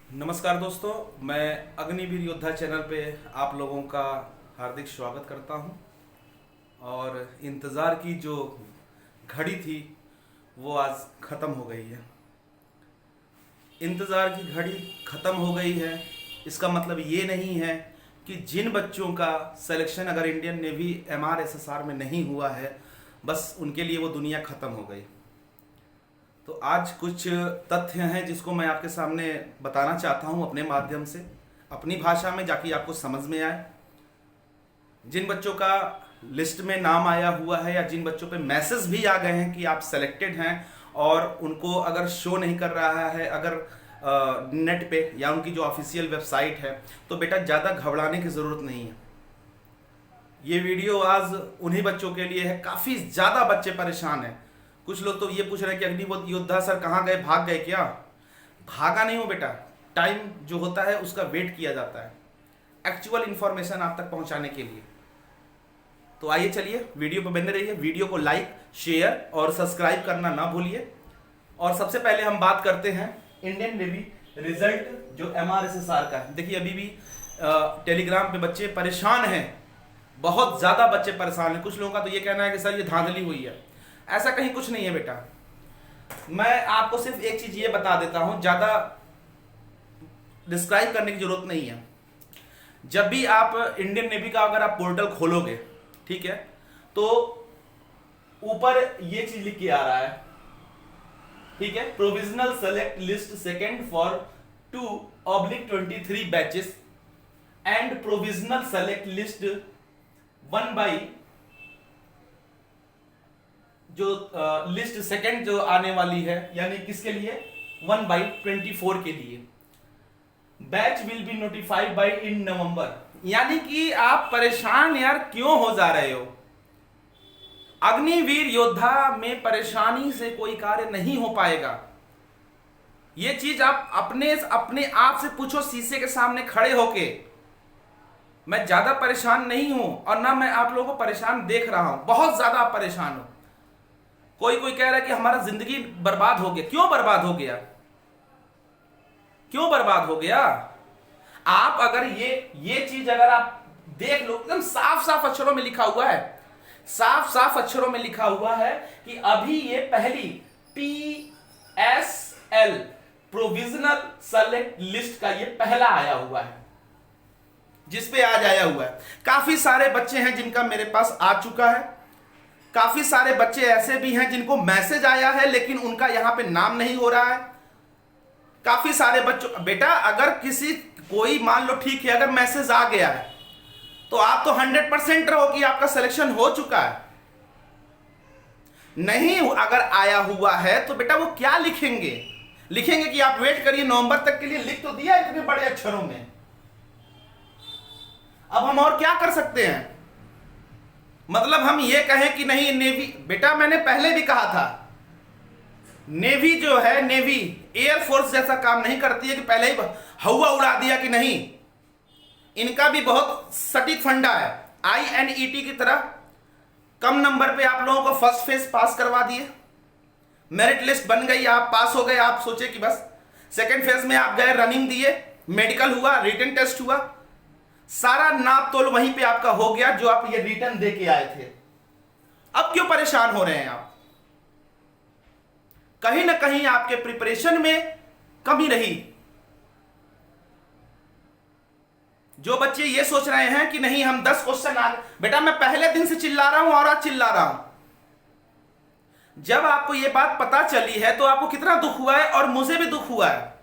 नमस्कार दोस्तों, मैं अग्निवीर योद्धा चैनल पे आप लोगों का हार्दिक स्वागत करता हूं। और इंतज़ार की जो घड़ी थी वो आज ख़त्म हो गई है। इंतज़ार की घड़ी ख़त्म हो गई है, इसका मतलब ये नहीं है कि जिन बच्चों का सिलेक्शन अगर इंडियन नेवी MRSSR में नहीं हुआ है बस उनके लिए वो दुनिया ख़त्म हो गई। तो आज कुछ तथ्य हैं जिसको मैं आपके सामने बताना चाहता हूं अपने माध्यम से, अपनी भाषा में, जाकि आपको समझ में आए। जिन बच्चों का लिस्ट में नाम आया हुआ है या जिन बच्चों पे मैसेज भी आ गए हैं कि आप सेलेक्टेड हैं और उनको अगर शो नहीं कर रहा है अगर नेट पे या उनकी जो ऑफिशियल वेबसाइट है, तो बेटा ज़्यादा घबराने की ज़रूरत नहीं है। ये वीडियो आज उन्हीं बच्चों के लिए है। काफ़ी ज़्यादा बच्चे परेशान हैं। कुछ लोग तो ये पूछ रहे हैं कि अग्नि योद्धा सर कहाँ गए, भाग गए क्या? भागा नहीं हो बेटा, टाइम जो होता है उसका वेट किया जाता है एक्चुअल इंफॉर्मेशन आप तक पहुंचाने के लिए। तो आइए चलिए वीडियो पर बने रहिए, वीडियो को लाइक, शेयर और सब्सक्राइब करना ना भूलिए। और सबसे पहले हम बात करते हैं इंडियन नेवी रिजल्ट जो MRSSR का है। देखिए अभी भी टेलीग्राम पे बच्चे परेशान हैं, बहुत ज्यादा बच्चे परेशान हैं। कुछ लोगों का तो ये कहना है कि सर ये धांधली हुई है। ऐसा कहीं कुछ नहीं है बेटा। मैं आपको सिर्फ एक चीज ये बता देता हूं, ज्यादा डिस्क्राइब करने की जरूरत नहीं है। जब भी आप इंडियन नेवी का अगर आप पोर्टल खोलोगे, ठीक है, तो ऊपर ये चीज लिख के आ रहा है, ठीक है, provisional select list second for 2/23 batches and provisional select list 1 by जो लिस्ट सेकेंड जो आने वाली है, यानी किसके लिए? 1/24 के लिए। Batch will be notified by in November. यानी कि आप परेशान यार क्यों हो जा रहे हो? अग्निवीर योद्धा में परेशानी से कोई कार्य नहीं हो पाएगा। ये चीज आप अपने आप से पूछो, शीशे के सामने खड़े होके। मैं ज्यादा परेशान नहीं हूं और ना मैं आप लोगों को परेशान देख रहा हूं। बहुत ज्यादा आप परेशान हो। कोई कह रहा है कि हमारा जिंदगी बर्बाद हो गया। क्यों बर्बाद हो गया? क्यों बर्बाद हो गया? आप अगर ये चीज अगर आप देख लो, एकदम साफ साफ अक्षरों में लिखा हुआ है, साफ साफ अक्षरों में लिखा हुआ है कि अभी ये पहली PSL प्रोविजनल सेलेक्ट लिस्ट का ये पहला आया हुआ है, जिसपे आज आया हुआ है। काफी सारे बच्चे हैं जिनका मेरे पास आ चुका है। काफी सारे बच्चे ऐसे भी हैं जिनको मैसेज आया है लेकिन उनका यहां पे नाम नहीं हो रहा है। काफी सारे बच्चों, बेटा अगर कोई मान लो ठीक है, अगर मैसेज आ गया है तो आप तो 100% रहो कि आपका सिलेक्शन हो चुका है। नहीं अगर आया हुआ है तो बेटा वो क्या लिखेंगे? लिखेंगे कि आप वेट करिए नवंबर तक के लिए। लिख तो दिया इतने बड़े अक्षरों में। अब हम और क्या कर सकते हैं? मतलब हम ये कहें कि नहीं नेवी, बेटा मैंने पहले भी कहा था, नेवी जो है, नेवी एयरफोर्स जैसा काम नहीं करती है कि पहले ही हवा उड़ा दिया कि नहीं। इनका भी बहुत सटीक फंडा है। INET की तरह कम नंबर पे आप लोगों को फर्स्ट फेज पास करवा दिए, मेरिट लिस्ट बन गई, आप पास हो गए। आप सोचे कि बस सेकेंड फेज में आप गए, रनिंग दिए, मेडिकल हुआ, रिटन टेस्ट हुआ, सारा नाप तोल वहीं पे आपका हो गया जो आप ये रिटर्न दे के आए थे। अब क्यों परेशान हो रहे हैं आप? कहीं ना कहीं आपके प्रिपरेशन में कमी रही। जो बच्चे ये सोच रहे हैं कि नहीं हम 10 क्वेश्चन आ गए, बेटा मैं पहले दिन से चिल्ला रहा हूं और आज चिल्ला रहा हूं। जब आपको ये बात पता चली है तो आपको कितना दुख हुआ है, और मुझे भी दुख हुआ है।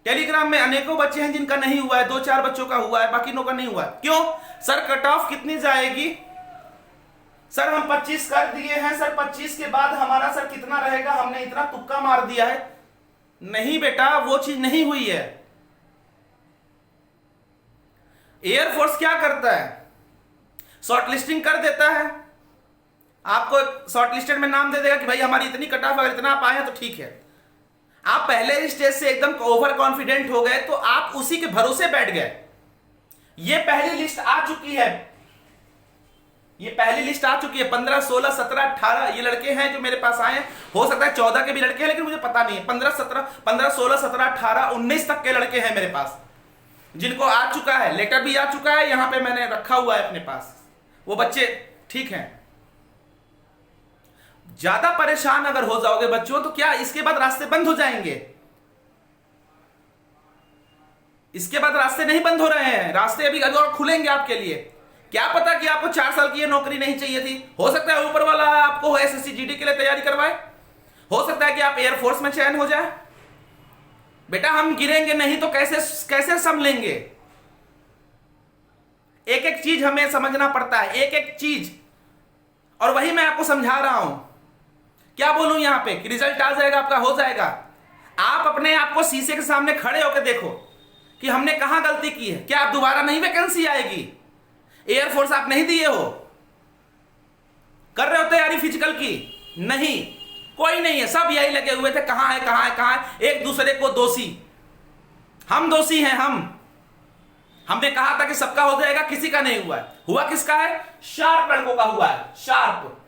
टेलीग्राम में अनेकों बच्चे हैं जिनका नहीं हुआ है, 2-4 बच्चों का हुआ है, बाकी लोगों का नहीं हुआ है। क्यों सर? कट ऑफ कितनी जाएगी? सर हम 25 कर दिए हैं, सर 25 के बाद हमारा सर कितना रहेगा? हमने इतना तुक्का मार दिया है। नहीं बेटा, वो चीज नहीं हुई है। एयरफोर्स क्या करता है? शॉर्टलिस्टिंग कर देता है, आपको शॉर्टलिस्टेड में नाम दे देगा कि भाई हमारी इतनी कट ऑफ, अगर इतना आप आए हैं तो ठीक है। आप पहले ही स्टेज से एकदम ओवर कॉन्फिडेंट हो गए तो आप उसी के भरोसे बैठ गए। ये पहली लिस्ट आ चुकी है, ये पहली लिस्ट आ चुकी है। 15, 16, 17, 18 ये लड़के हैं जो मेरे पास आए हैं। हो सकता है 14 के भी लड़के हैं, लेकिन मुझे पता नहीं है। 15, 16, 17, 18, 19 तक के लड़के हैं मेरे पास, जिनको आ चुका है, लेटर भी आ चुका है, यहां पे मैंने रखा हुआ है अपने पास। वो बच्चे ठीक हैं। ज्यादा परेशान अगर हो जाओगे बच्चों, तो क्या इसके बाद रास्ते बंद हो जाएंगे? इसके बाद रास्ते नहीं बंद हो रहे हैं, रास्ते अभी और खुलेंगे आपके लिए। क्या पता कि आपको 4 साल की ये नौकरी नहीं चाहिए थी। हो सकता है ऊपर वाला आपको एसएससी जीडी के लिए तैयारी करवाए। हो सकता है कि आप एयरफोर्स में चयन हो जाए। बेटा हम गिरेंगे नहीं तो कैसे संभलेंगे? एक एक चीज हमें समझना पड़ता है, एक एक चीज। और वही मैं आपको समझा रहा हूं। क्या बोलूं यहां पे कि रिजल्ट आ जाएगा आपका, हो जाएगा। आप अपने आप को शीशे के सामने खड़े होकर देखो कि हमने कहां गलती की है। क्या आप दोबारा नहीं वैकेंसी आएगी? एयरफोर्स आप नहीं दिए हो, कर रहे हो तैयारी फिजिकल की? नहीं, कोई नहीं है, सब यही लगे हुए थे कहां है कहां है कहां है, एक दूसरे को दोषी। हम दोषी हैं। हमने कहा था कि सबका हो जाएगा, किसी का नहीं हुआ है। हुआ किसका है? शार्प लड़कों का हुआ है। शार्प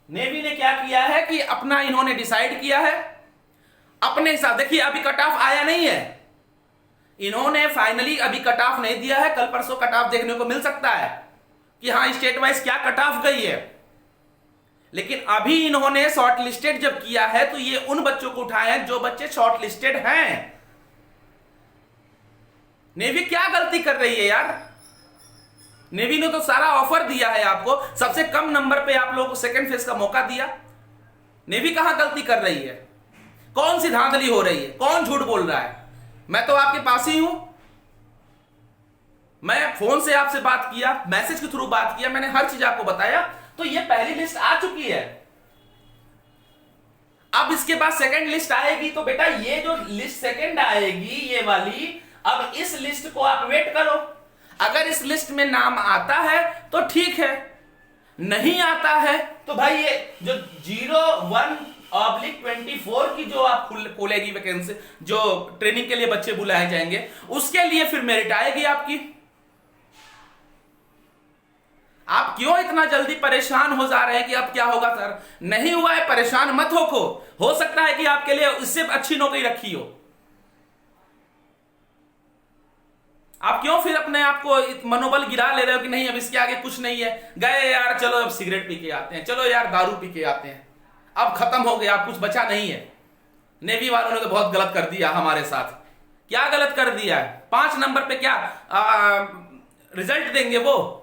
नेवी ने क्या किया है कि अपना इन्होंने डिसाइड किया है अपने हिसाब। देखिए अभी कट ऑफ आया नहीं है, इन्होंने फाइनली अभी कट ऑफ नहीं दिया है। कल परसों कट ऑफ देखने को मिल सकता है कि हाँ स्टेट वाइज क्या कट ऑफ गई है। लेकिन अभी इन्होंने शॉर्ट लिस्टेड जब किया है तो ये उन बच्चों को उठाए हैं जो बच्चे शॉर्ट लिस्टेड हैं। नेवी क्या गलती कर रही है यार? नेवी ने तो सारा ऑफर दिया है आपको, सबसे कम नंबर पे आप लोगों को सेकंड फेज का मौका दिया। नेवी कहां गलती कर रही है? कौन सी धांधली हो रही है? कौन झूठ बोल रहा है? मैं तो आपके पास ही हूं। मैं फोन से आपसे बात किया, मैसेज के थ्रू बात किया, मैंने हर चीज आपको बताया। तो ये पहली लिस्ट आ चुकी है। अब इसके बाद सेकंड लिस्ट आएगी। तो बेटा ये जो लिस्ट सेकंड आएगी ये वाली, अब इस लिस्ट को आप वेट करो। अगर इस लिस्ट में नाम आता है तो ठीक है, नहीं आता है तो भाई ये जो 01/24 की जो आप खोलेगी वैकेंसी, जो ट्रेनिंग के लिए बच्चे बुलाए जाएंगे, उसके लिए फिर मेरिट आएगी आपकी। आप क्यों इतना जल्दी परेशान हो जा रहे हैं कि अब क्या होगा सर? नहीं हुआ है, परेशान मत हो सकता है कि आपके लिए इससे अच्छी नौकरी रखी हो। आप क्यों फिर अपने आप को मनोबल गिरा ले रहे हो कि नहीं अब इसके आगे कुछ नहीं है, गए यार, चलो अब सिगरेट पी के आते हैं, चलो यार दारू पी के आते हैं, अब खत्म हो गया, अब कुछ बचा नहीं है। नेवी वालों ने तो बहुत गलत कर दिया हमारे साथ। क्या गलत कर दिया है? 5 नंबर पे क्या रिजल्ट देंगे वो?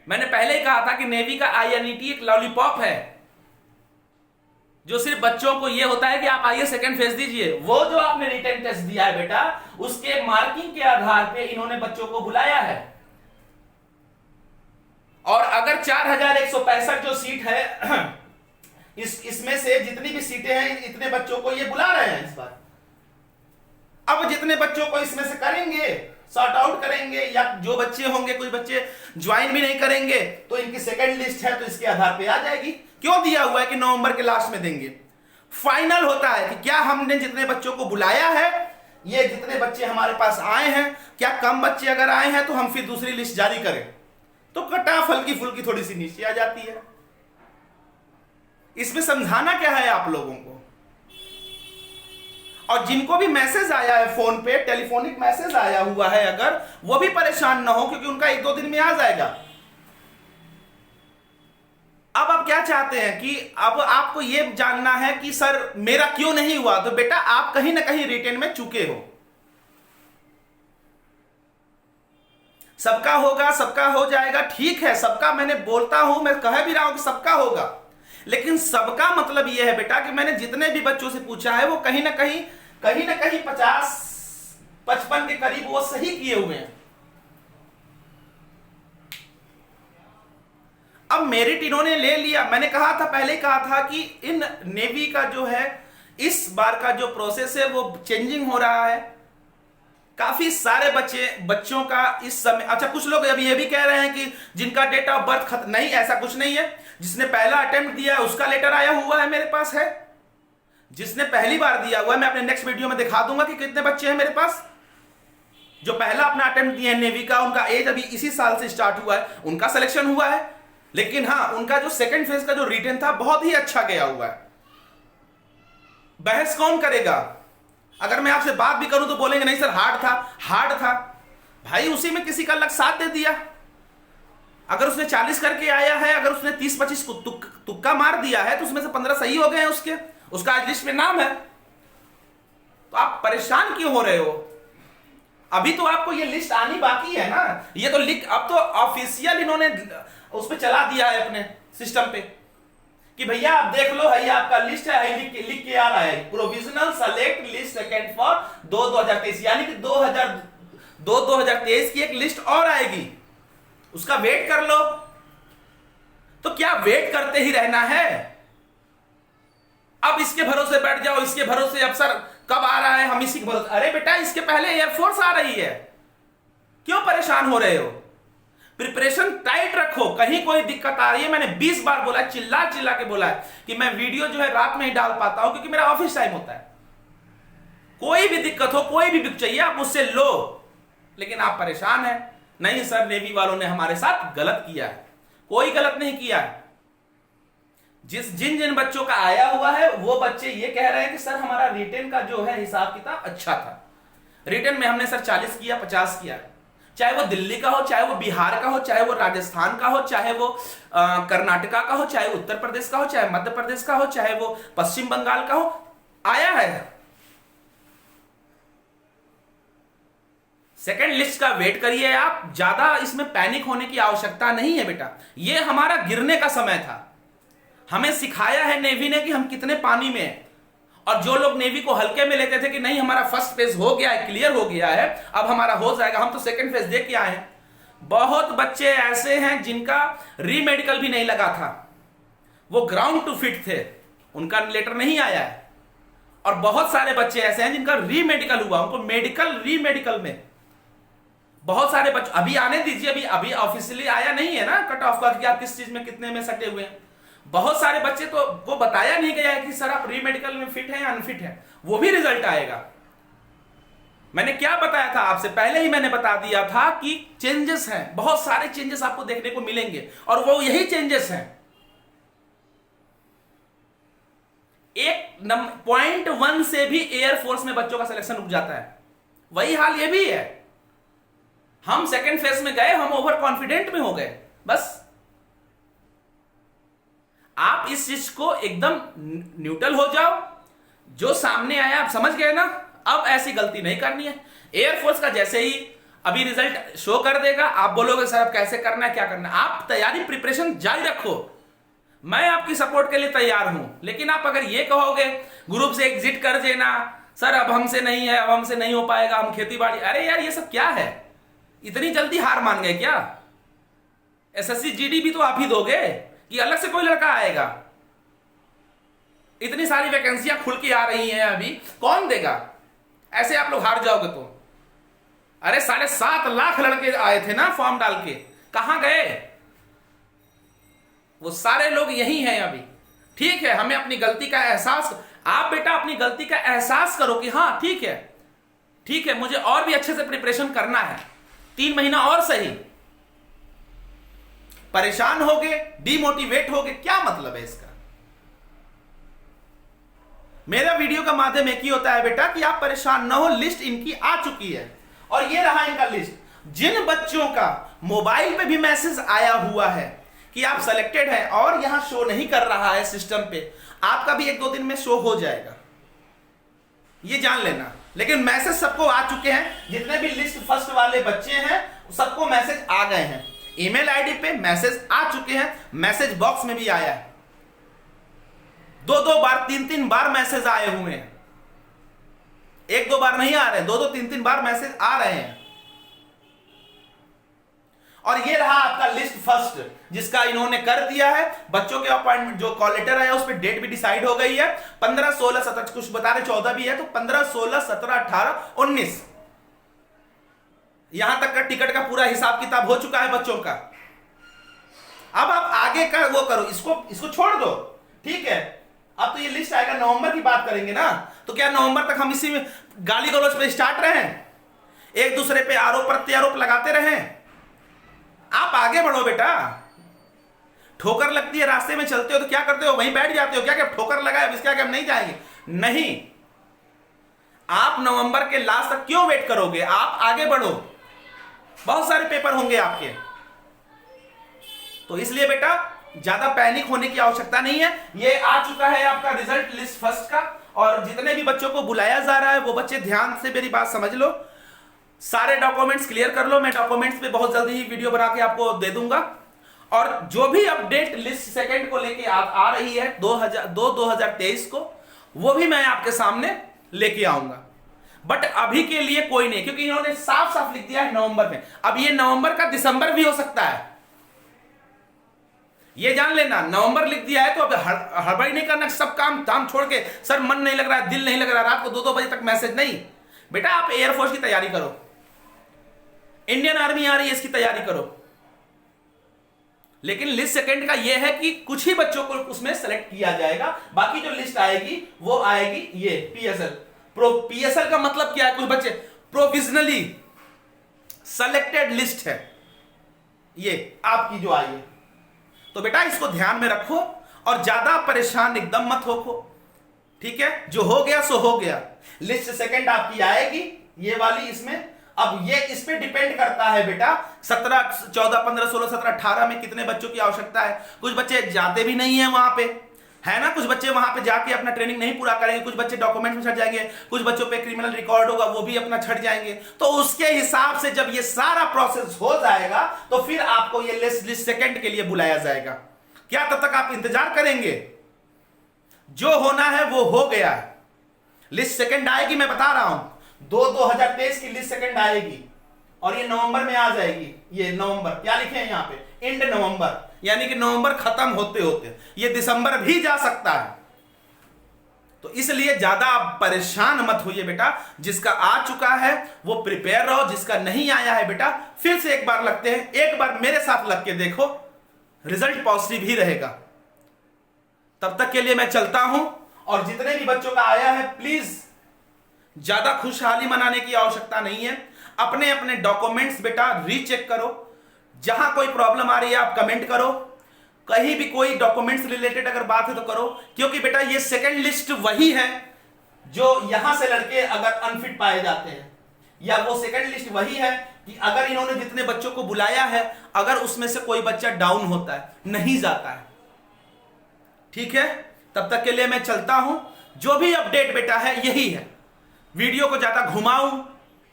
मैंने पहले ही कहा था कि नेवी का INET एक लॉलीपॉप है, जो सिर्फ बच्चों को ये होता है कि आप आइए सेकंड फेज दीजिए। वो जो आपने रिटन टेस्ट दिया है बेटा, उसके मार्किंग के आधार पे इन्होंने बच्चों को बुलाया है। और अगर 4165 जो सीट है इसमें से जितनी भी सीटें हैं, इतने बच्चों को ये बुला रहे हैं इस बार। अब जितने बच्चों को इसमें से करेंगे, सॉर्ट आउट करेंगे, या जो बच्चे होंगे कुछ बच्चे ज्वाइन भी नहीं करेंगे, तो इनकी सेकंड लिस्ट है तो इसके आधार पे आ जाएगी। क्यों दिया हुआ है कि नवंबर के लास्ट में देंगे? फाइनल होता है कि क्या हमने जितने बच्चों को बुलाया है, ये जितने बच्चे हमारे पास आए हैं, क्या कम बच्चे अगर आए हैं तो हम फिर दूसरी लिस्ट जारी करें, तो कट ऑफ हल्की फुल्की थोड़ी सी नीचे आ जाती है। इसमें समझाना क्या है आप लोगों को? और जिनको भी मैसेज आया है फोन पे, टेलीफोनिक मैसेज आया हुआ है, अगर वो भी परेशान ना हो, क्योंकि उनका 1-2 दिन में आ जाएगा। अब आप क्या चाहते हैं कि अब आपको ये जानना है कि सर मेरा क्यों नहीं हुआ? तो बेटा आप कहीं ना कहीं रिटेन में चूके हो। सबका होगा, सबका हो जाएगा, ठीक है, सबका मैंने बोलता हूं, मैं कह भी रहा हूं कि सबका होगा, लेकिन सबका मतलब यह है बेटा कि मैंने जितने भी बच्चों से पूछा है वो कहीं ना कहीं 50-55 के करीब वो सही किए हुए हैं। अब मेरिट इन्होंने ले लिया। मैंने कहा था, पहले कहा था कि इन नेवी का जो है इस बार का जो प्रोसेस है वो चेंजिंग हो रहा है। काफी सारे बच्चों का इस समय, अच्छा कुछ लोग अभी ये भी कह रहे हैं कि जिनका डेट ऑफ बर्थ खत्म, नहीं, ऐसा कुछ नहीं है। जिसने पहला अटेम्प्ट दिया है उसका लेटर आया हुआ है, मेरे पास है। जिसने पहली बार दिया हुआ है, मैं अपने नेक्स्ट वीडियो में दिखा दूंगा कि कितने बच्चे हैं मेरे पास जो पहला अपना अटेम्प्ट दिए हैं नेवी का, उनका एज अभी इसी साल से स्टार्ट हुआ है, उनका सिलेक्शन हुआ है। लेकिन हाँ, उनका जो सेकंड फेज का जो रिटन था बहुत ही अच्छा गया हुआ है। बहस कौन करेगा? अगर मैं आपसे बात भी करूं तो बोलेंगे नहीं सर हार्ड था, हार्ड था। भाई उसी में किसी का लक साथ दे दिया। अगर उसने 40 करके आया है, अगर उसने 30-25 को तुक्का मार दिया है तो उसमें से 15 सही हो गए हैं उसके, उसका आज लिस्ट में नाम है। तो आप परेशान क्यों हो रहे हो? अभी तो आपको ये लिस्ट आनी बाकी है ना। ये तो लिख, अब तो ऑफिशियल इन्होंने उस पर चला दिया है अपने सिस्टम पे कि भैया आप देख लो, है आपका लिस्ट है, लिख के आ रहा है provisional select list second for 2023, यानी कि 2023 की एक लिस्ट और आएगी, उसका वेट कर लो। तो क्या वेट करते ही रहना है? अब इसके भरोसे बैठ जाओ, इसके भरोसे अब सर कब आ रहा है, हम इसी के भरोसे। अरे बेटा इसके पहले एयरफोर्स आ रही है, क्यों परेशान हो रहे हो? प्रिपरेशन टाइट रखो, कहीं कोई दिक्कत आ रही है। मैंने 20 बार बोला, चिल्ला चिल्ला के बोला है कि मैं वीडियो जो है रात में ही डाल पाता हूं क्योंकि मेरा ऑफिस टाइम होता है। कोई भी दिक्कत हो, कोई भी बुक चाहिए आप मुझसे लो, लेकिन आप परेशान हैं। नहीं सर, नेवी वालों ने हमारे साथ गलत किया है। कोई गलत नहीं किया है। जिन जिन बच्चों का आया हुआ है वो बच्चे ये कह रहे हैं कि सर हमारा रिटन का जो है हिसाब किताब अच्छा था। रिटन में हमने सर 40 किया, 50 किया, चाहे वो दिल्ली का हो, चाहे वो बिहार का हो, चाहे वो राजस्थान का हो, चाहे वो कर्नाटका का हो, चाहे उत्तर प्रदेश का हो, चाहे मध्य प्रदेश का हो, चाहे वो पश्चिम बंगाल का हो, आया है। सेकेंड लिस्ट का वेट करिए आप, ज्यादा इसमें पैनिक होने की आवश्यकता नहीं है बेटा। ये हमारा गिरने का समय था। हमें सिखाया है नेवी ने कि हम कितने पानी में हैं, और जो लोग नेवी को हल्के में लेते थे कि नहीं हमारा फर्स्ट फेज हो गया है, क्लियर हो गया है, अब हमारा हो जाएगा, हम तो सेकंड फेज दे के आए हैं। बहुत बच्चे ऐसे हैं जिनका री मेडिकल भी नहीं लगा था, वो ग्राउंड टू फिट थे, उनका लेटर नहीं आया है। और बहुत सारे बच्चे ऐसे हैं जिनका री मेडिकल हुआ, उनको मेडिकल री मेडिकल में बहुत सारे बच्चे अभी आने दीजिए, अभी ऑफिशियली आया नहीं है ना कट ऑफ का कि आप किस चीज में कितने में सटे हुए हैं। बहुत सारे बच्चे तो वो बताया नहीं गया है कि सर आप री मेडिकल में फिट है या अनफिट है, वो भी रिजल्ट आएगा। मैंने क्या बताया था आपसे, पहले ही मैंने बता दिया था कि चेंजेस हैं, बहुत सारे चेंजेस आपको देखने को मिलेंगे, और वो यही चेंजेस हैं। 1.1 से भी एयरफोर्स में बच्चों का सिलेक्शन रुक जाता है, वही हाल ये भी है। हम सेकेंड फेज में गए, हम ओवर कॉन्फिडेंट में हो गए। बस आप इस चीज को एकदम न्यूट्रल हो जाओ, जो सामने आया आप समझ गए ना, अब ऐसी गलती नहीं करनी है। एयरफोर्स का जैसे ही अभी रिजल्ट शो कर देगा, आप बोलोगे सर अब कैसे करना है, क्या करना है, आप तैयारी प्रिपरेशन जारी रखो, मैं आपकी सपोर्ट के लिए तैयार हूं। लेकिन आप अगर ये कहोगे ग्रुप से एग्जिट कर देना, सर अब हमसे नहीं है, अब हमसे नहीं हो पाएगा, हम खेती बाड़ी, अरे यार ये सब क्या है? इतनी जल्दी हार मान गए क्या? एसएससी जीडी भी तो आप ही दोगे कि अलग से कोई लड़का आएगा? इतनी सारी वैकेंसियां खुल के आ रही हैं, अभी कौन देगा? ऐसे आप लोग हार जाओगे तो। अरे 7.5 लाख लड़के आए थे ना फॉर्म डाल के, कहां गए? वो सारे लोग यही हैं अभी। ठीक है, हमें अपनी गलती का एहसास, आप बेटा अपनी गलती का एहसास करो कि हाँ ठीक है, ठीक है, मुझे और भी अच्छे से प्रिपरेशन करना है, 3 महीना और सही। परेशान होगे, डिमोटिवेट होगे, क्या मतलब है इसका? मेरा वीडियो का माध्यम एक ही होता है बेटा कि आप परेशान ना हो। लिस्ट इनकी आ चुकी है और ये रहा इनका लिस्ट। जिन बच्चों का मोबाइल पे भी मैसेज आया हुआ है कि आप सिलेक्टेड हैं और यहां शो नहीं कर रहा है सिस्टम पे, आपका भी 1-2 दिन में शो हो जाएगा, ये जान लेना। लेकिन मैसेज सबको आ चुके हैं, जितने भी लिस्ट फर्स्ट वाले बच्चे हैं सबको मैसेज आ गए हैं, ईमेल आईडी पे मैसेज आ चुके हैं, मैसेज बॉक्स में भी आया है, 2-2 बार 3-3 बार मैसेज आए हुए हैं, 1-2 बार नहीं आ रहे, 2-2 3-3 बार मैसेज आ रहे हैं। और ये रहा आपका लिस्ट फर्स्ट, जिसका इन्होंने कर दिया है। बच्चों के अपॉइंटमेंट जो कॉल लेटर आया उस पर डेट भी डिसाइड हो गई है, 15, 16, 17, कुछ बता रहे 14 भी है, तो 15, 16, 17, 18, 19 यहां तक का टिकट का पूरा हिसाब किताब हो चुका है बच्चों का। अब आप आगे का वो करो, इसको छोड़ दो, ठीक है। अब तो ये लिस्ट आएगा, नवंबर की बात करेंगे ना, तो क्या नवंबर तक हम इसी में गाली गलौज पे स्टार्ट रहें, एक दूसरे पे आरोप प्रत्यारोप लगाते रहें? आप आगे बढ़ो बेटा। ठोकर लगती है, रास्ते में चलते हो तो क्या करते हो, वहीं बैठ जाते हो, क्या क्या ठोकर लगा है, इसके आगे हम नहीं जाएंगे। नहीं, आप नवंबर के लास्ट तक क्यों वेट करोगे, आप आगे बढ़ो, बहुत सारे पेपर होंगे आपके। तो इसलिए बेटा ज्यादा पैनिक होने की आवश्यकता नहीं है। ये आ चुका है आपका रिजल्ट लिस्ट फर्स्ट का, और जितने भी बच्चों को बुलाया जा रहा है वो बच्चे ध्यान से मेरी बात समझ लो, सारे डॉक्यूमेंट्स क्लियर कर लो। मैं डॉक्यूमेंट्स पे बहुत जल्दी ही वीडियो बना के आपको दे दूंगा, और जो भी अपडेट लिस्ट सेकंड को लेके आ रही है 2023 को, वो भी मैं आपके सामने लेके आऊंगा। बट अभी के लिए कोई नहीं, क्योंकि इन्होंने साफ साफ लिख दिया है नवंबर में। अब ये नवंबर का दिसंबर भी हो सकता है, ये जान लेना। नवंबर लिख दिया है तो अब हड़बड़ी नहीं करना, सब काम धाम छोड़ के, सर मन नहीं लग रहा है, दिल नहीं लग रहा, रात को 2-2 बजे तक मैसेज नहीं। बेटा आप एयरफोर्स की तैयारी करो, इंडियन आर्मी आ रही है, इसकी तैयारी करो। लेकिन लिस्ट सेकंड का यह है कि कुछ ही बच्चों को उसमें सेलेक्ट किया जाएगा, बाकी जो लिस्ट आएगी वो आएगी ये पीएसएल। पीएसएल का मतलब क्या है, कुछ बच्चे प्रोविजनली सेलेक्टेड लिस्ट है ये आपकी जो आई है। तो बेटा इसको ध्यान में रखो और ज्यादा परेशान एकदम मत हो, ठीक है। जो हो गया सो हो गया। लिस्ट सेकंड आपकी आएगी ये वाली, इसमें अब ये इस पे डिपेंड करता है बेटा 17, 14, 15, 16, 17, 18 में कितने बच्चों की आवश्यकता है। कुछ बच्चे जाते भी नहीं है वहां पे, है ना, कुछ बच्चे वहां पे जाके अपना ट्रेनिंग नहीं पूरा करेंगे, कुछ बच्चे डॉक्यूमेंट में छट जाएंगे, कुछ बच्चों पे क्रिमिनल रिकॉर्ड होगा वो भी अपना छट जाएंगे। तो उसके हिसाब से जब ये सारा प्रोसेस हो जाएगा तो फिर आपको ये लिस्ट सेकंड के लिए बुलाया जाएगा। क्या तब तक आप इंतजार करेंगे? जो होना है वो हो गया है। लिस्ट सेकंड आएगी, मैं बता रहा हूं, 2023 की लिस्ट सेकंड आएगी और ये नवंबर में आ जाएगी। ये नवंबर क्या लिखे हैं यहाँ पे, एंड नवंबर, यानी कि नवंबर खत्म होते होते ये दिसंबर भी जा सकता है। तो इसलिए ज्यादा आप परेशान मत होइए बेटा, जिसका आ चुका है वो प्रिपेयर रहो, जिसका नहीं आया है बेटा फिर से एक बार लगते हैं, एक बार मेरे साथ लग के देखो, रिजल्ट पॉजिटिव ही रहेगा। तब तक के लिए मैं चलता हूं, और जितने भी बच्चों का आया है प्लीज ज्यादा खुशहाली मनाने की आवश्यकता नहीं है। अपने अपने डॉक्यूमेंट्स बेटा रीचेक करो, जहां कोई प्रॉब्लम आ रही है आप कमेंट करो, कहीं भी कोई डॉक्यूमेंट्स रिलेटेड अगर बात है तो करो, क्योंकि बेटा ये सेकंड लिस्ट वही है जो यहां से लड़के अगर अनफिट पाए जाते हैं, या वो सेकंड लिस्ट वही है कि अगर इन्होंने जितने बच्चों को बुलाया है अगर उसमें से कोई बच्चा डाउन होता है, नहीं जाता है, ठीक है। तब तक के लिए मैं चलता हूं, जो भी अपडेट बेटा है यही है। वीडियो को ज्यादा घुमाऊं,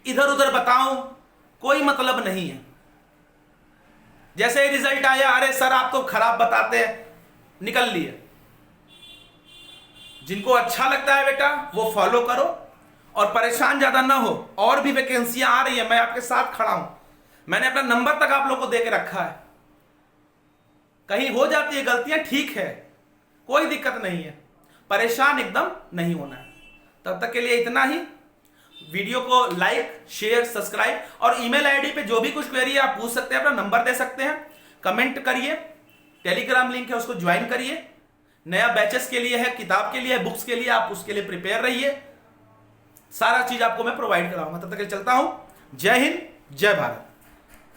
इधर उधर बताऊं, कोई मतलब नहीं है। जैसे ही रिजल्ट आया, अरे सर आप तो खराब बताते हैं, निकल लिए। जिनको अच्छा लगता है बेटा वो फॉलो करो और परेशान ज्यादा ना हो। और भी वैकेंसियां आ रही है, मैं आपके साथ खड़ा हूं, मैंने अपना नंबर तक आप लोग को दे के रखा है। कहीं हो जाती है गलतियां, ठीक है, कोई दिक्कत नहीं है, परेशान एकदम नहीं होना है। तब तक के लिए इतना ही। वीडियो को लाइक, शेयर, सब्सक्राइब, और ईमेल आईडी पे जो भी कुछ क्वेरी है आप पूछ सकते हैं, अपना नंबर दे सकते हैं, कमेंट करिए, टेलीग्राम लिंक है उसको ज्वाइन करिए। नया बैचेस के लिए है, किताब के लिए है, बुक्स के लिए, आप उसके लिए प्रिपेयर रहिए। सारा चीज आपको मैं प्रोवाइड कराऊंगा। तब तक के लिए चलता हूं। जय हिंद, जय भारत।